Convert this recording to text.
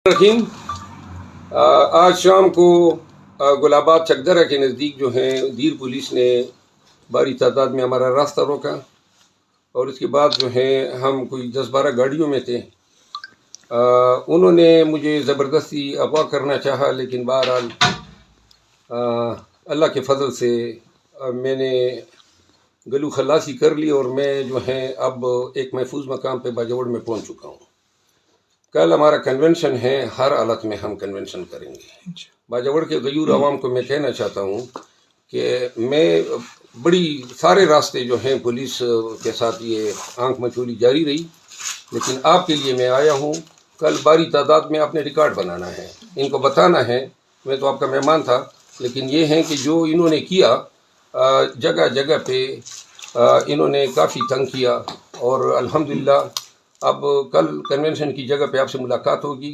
رحیم آج شام کو گلاباد چکدرہ کے نزدیک جو ہیں دیر پولیس نے بڑی تعداد میں ہمارا راستہ روکا، اور اس کے بعد جو ہے ہم کوئی 10-12 گاڑیوں میں تھے۔ انہوں نے مجھے زبردستی اغوا کرنا چاہا، لیکن بہرحال اللہ کے فضل سے میں نے گلو خلاصی کر لی، اور میں جو ہے اب ایک محفوظ مقام پہ باجوڑ میں پہنچ چکا ہوں۔ کل ہمارا کنونشن ہے، ہر حالت میں ہم کنونشن کریں گے۔ باجوڑ کے غیور عوام کو میں کہنا چاہتا ہوں کہ میں سارے راستے جو ہیں پولیس کے ساتھ یہ آنکھ مچولی جاری رہی، لیکن آپ کے لیے میں آیا ہوں۔ کل باری تعداد میں آپ نے ریکارڈ بنانا ہے، ان کو بتانا ہے۔ میں تو آپ کا مہمان تھا، لیکن یہ ہے کہ جو انہوں نے کیا جگہ جگہ پہ انہوں نے کافی تنگ کیا، اور الحمدللہ اب کل کنونشن کی جگہ پہ آپ سے ملاقات ہوگی۔